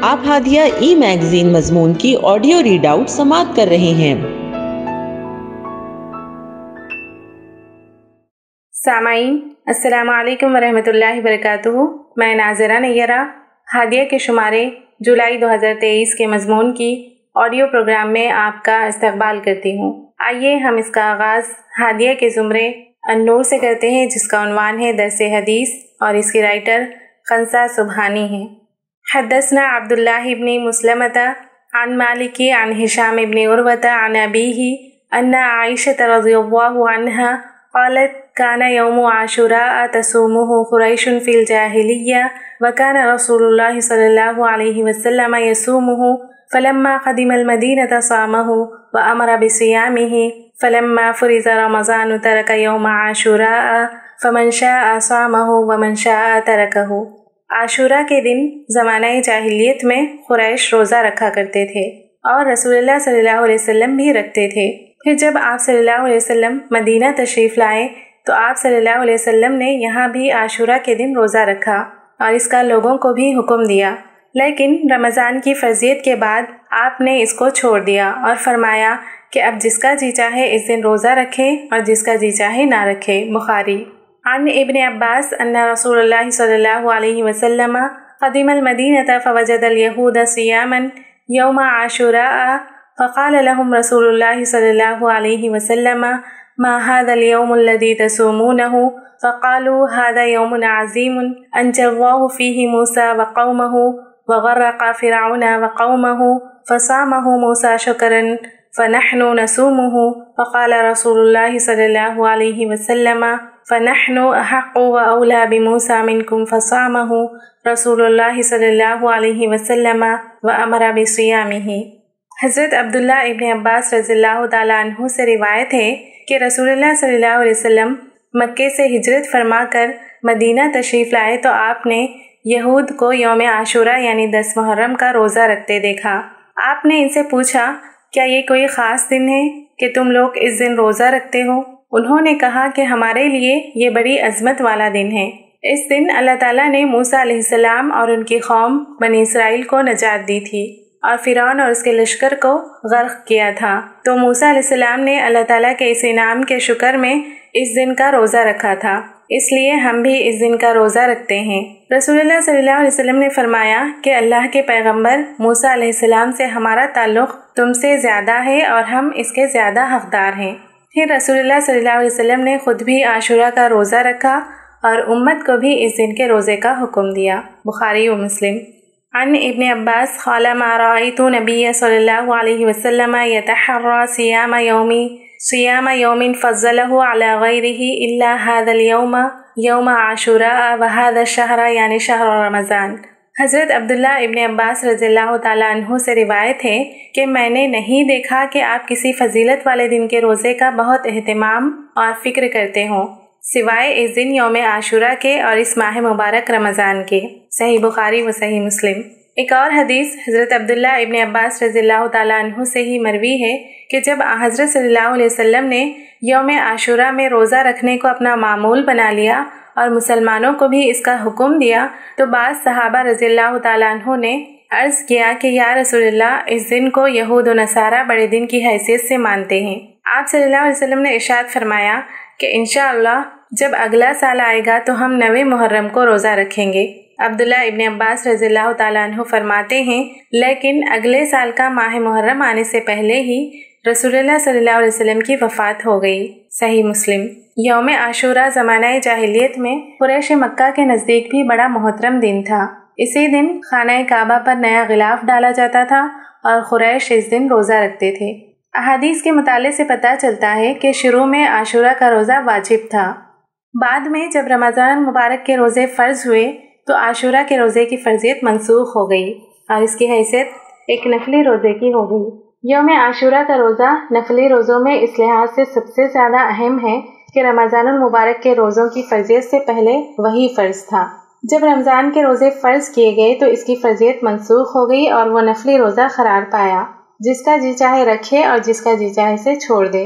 آپ ہادیہ ای میگزین مضمون کی آڈیو ریڈ آؤٹ سماعت کر رہے ہیں۔ سامعین السلام علیکم ورحمۃ اللہ وبرکاتہ۔ میں ناظرہ نیرہ ہادیہ کے شمارے جولائی 2023 کے مضمون کی آڈیو پروگرام میں آپ کا استقبال کرتی ہوں۔ آئیے ہم اس کا آغاز ہادیہ کے زمرے النور سے کرتے ہیں، جس کا عنوان ہے درس حدیث، اور اس کی رائٹر خنسا سبحانی ہے۔ حدثنا عبداللہ ابن مسلمۃ عن مالک عن ہشام ابن عروۃ عن ابیہ ان عائشۃ رضی اللہ عنہا قالت كان يوم عاشوراء تصومه قريش في الجاهلية وكان رسول الله صلى الله عليه وسلم يصومه فلما قدم المدينة صامه وأمر بصيامه فلما فرض رمضان ترك يوم عاشوراء فمن شاء صامه ومن شاء تركه۔ عاشورہ کے دن زمانہ جاہلیت میں قریش روزہ رکھا کرتے تھے اور رسول اللہ صلی اللہ علیہ وسلم بھی رکھتے تھے۔ پھر جب آپ صلی اللہ علیہ وسلم مدینہ تشریف لائے تو آپ صلی اللہ علیہ وسلم نے یہاں بھی عاشورہ کے دن روزہ رکھا اور اس کا لوگوں کو بھی حکم دیا، لیکن رمضان کی فرضیت کے بعد آپ نے اس کو چھوڑ دیا اور فرمایا کہ اب جس کا جی چاہے اس دن روزہ رکھے اور جس کا جی چاہے نہ رکھے۔ بخاری۔ عن ابن عباس ان رسول اللہ صلی اللہ علیہ وسلم قدم المدینة فوجد اليہود صیاما یوم عاشوراء فقال لهم رسول الله صلی اللہ علیہ وسلم ما هذا اليوم الذي تصومونه فقالوا هذا يوم عظيم أنجى الله فيه موسى وقومه وغرق فرعون وقومه فصامه موسى شكرا فنحن نصومه فقال رسول الله صلى الله عليه وسلم فنحن أحق وأولى بموسى منكم فصامه رسول الله صلى الله عليه وسلم وأمر بصيامه۔ حضرت عبداللہ ابن عباس رضی اللہ تعالیٰ عنہ سے روایت ہے کہ رسول اللہ صلی اللہ علیہ وسلم مکے سے ہجرت فرما کر مدینہ تشریف لائے تو آپ نے یہود کو یوم عاشورہ یعنی 10 محرم کا روزہ رکھتے دیکھا۔ آپ نے ان سے پوچھا کیا یہ کوئی خاص دن ہے کہ تم لوگ اس دن روزہ رکھتے ہو؟ انہوں نے کہا کہ ہمارے لیے یہ بڑی عظمت والا دن ہے۔ اس دن اللہ تعالیٰ نے موسیٰ علیہ السلام اور ان کی قوم بنی اسرائیل کو نجات دی تھی اور فرعون اور اس کے لشکر کو غرق کیا تھا، تو موسیٰ علیہ السلام نے اللہ تعالیٰ کے اس انعام کے شکر میں اس دن کا روزہ رکھا تھا، اس لیے ہم بھی اس دن کا روزہ رکھتے ہیں۔ رسول اللہ صلی اللہ علیہ وسلم نے فرمایا کہ اللہ کے پیغمبر موسیٰ علیہ السلام سے ہمارا تعلق تم سے زیادہ ہے اور ہم اس کے زیادہ حقدار ہیں۔ پھر رسول اللہ صلی اللہ علیہ وسلم نے خود بھی عاشورہ کا روزہ رکھا اور امت کو بھی اس دن کے روزے کا حکم دیا۔ بخاری و مسلم۔ عن ابن عباس قال ما رأيت نبي صلى الله عليه وسلم يتحرى صيام يوم فضله على غيره إلا هذا اليوم يوم عاشوراء وهذا الشهر يعني شهر رمضان۔ حضرت عبداللہ ابن عباس رضی اللہ تعالیٰ عنہ سے روایت ہے کہ میں نے نہیں دیکھا کہ آپ کسی فضیلت والے دن کے روزے کا بہت اہتمام اور فکر کرتے ہوں سوائے اس دن یوم عاشورہ کے اور اس ماہ مبارک رمضان کے۔ صحیح بخاری و صحیح مسلم۔ ایک اور حدیث حضرت عبداللہ ابن عباس رضی اللہ تعالیٰ عنہ سے ہی مروی ہے کہ جب حضرت صلی اللہ علیہ وسلم نے یوم عاشورہ میں روزہ رکھنے کو اپنا معمول بنا لیا اور مسلمانوں کو بھی اس کا حکم دیا تو بعض صحابہ رضی اللہ تعالیٰ عنہ نے عرض کیا کہ یا رسول اللہ، اس دن کو یہود و نصارہ بڑے دن کی حیثیت سے مانتے ہیں۔ آپ صلی اللہ علیہ وسلم نے ارشاد فرمایا کہ انشاءاللہ جب اگلا سال آئے گا تو ہم 9 محرم کو روزہ رکھیں گے۔ عبداللہ ابن عباس رضی اللہ تعالیٰ عنہ فرماتے ہیں لیکن اگلے سال کا ماہ محرم آنے سے پہلے ہی رسول اللہ صلی اللہ علیہ وسلم کی وفات ہو گئی۔ صحیح مسلم۔ یوم عاشورہ زمانہ جاہلیت میں قریش مکہ کے نزدیک بھی بڑا محترم دن تھا۔ اسی دن خانہ کعبہ پر نیا غلاف ڈالا جاتا تھا اور قریش اس دن روزہ رکھتے تھے۔ احادیث کے مطالعے سے پتہ چلتا ہے کہ شروع میں عاشورہ کا روزہ واجب تھا، بعد میں جب رمضان مبارک کے روزے فرض ہوئے تو عاشورہ کے روزے کی فرضیت منسوخ ہو گئی اور اس کی حیثیت ایک نفلی روزے کی ہو گئی۔ یوم عاشورہ کا روزہ نفلی روزوں میں اس لحاظ سے سب سے زیادہ اہم ہے کہ رمضان المبارک کے روزوں کی فرضیت سے پہلے وہی فرض تھا۔ جب رمضان کے روزے فرض کیے گئے تو اس کی فرضیت منسوخ ہو گئی اور وہ نفلی روزہ قرار پایا، جس کا جی چاہے رکھے اور جس کا جی چاہے سے چھوڑ دے۔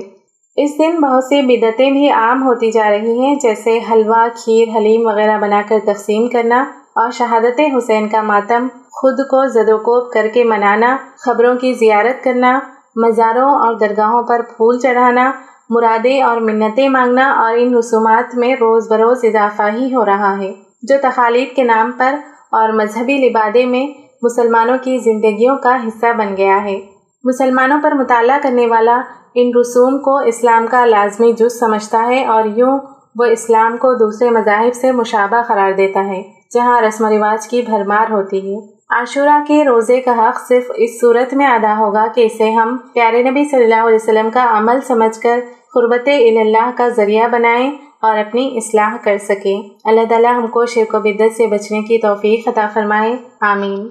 اس دن بہت سی بدعتیں بھی عام ہوتی جا رہی ہیں، جیسے حلوہ، کھیر، حلیم وغیرہ بنا کر تقسیم کرنا اور شہادت حسین کا ماتم، خود کو زدوکوب کر کے منانا، خبروں کی زیارت کرنا، مزاروں اور درگاہوں پر پھول چڑھانا، مرادیں اور منتیں مانگنا، اور ان رسومات میں روز بروز اضافہ ہی ہو رہا ہے، جو تقالید کے نام پر اور مذہبی لبادے میں مسلمانوں کی زندگیوں کا حصہ بن گیا ہے۔ مسلمانوں پر مطالعہ کرنے والا ان رسوم کو اسلام کا لازمی جز سمجھتا ہے، اور یوں وہ اسلام کو دوسرے مذاہب سے مشابہ قرار دیتا ہے جہاں رسم و رواج کی بھرمار ہوتی ہے۔ عاشورہ کے روزے کا حق صرف اس صورت میں ادا ہوگا کہ اسے ہم پیارے نبی صلی اللہ علیہ وسلم کا عمل سمجھ کر قربت اللہ کا ذریعہ بنائیں اور اپنی اصلاح کر سکیں۔ اللہ تعالیٰ ہم کو شرک و بدعت سے بچنے کی توفیق عطا فرمائے، آمین۔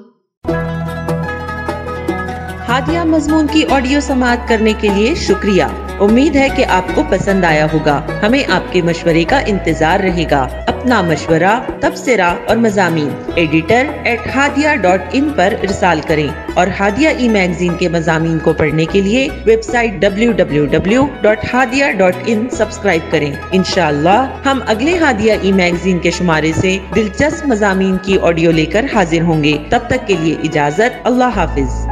ہادیہ مضمون کی آڈیو سماعت کرنے کے لیے شکریہ۔ امید ہے کہ آپ کو پسند آیا ہوگا۔ ہمیں آپ کے مشورے کا انتظار رہے گا۔ اپنا مشورہ، تبصرہ اور مضامین editor@hadia.in پر ارسال کریں، اور ہادیہ ای میگزین کے مضامین کو پڑھنے کے لیے ویب سائٹ www.hadia.in سبسکرائب کریں۔ انشاءاللہ ہم اگلے ہادیہ ای میگزین کے شمارے سے دلچسپ مضامین کی آڈیو لے کر حاضر ہوں گے۔ تب تک کے لیے اجازت، اللہ حافظ۔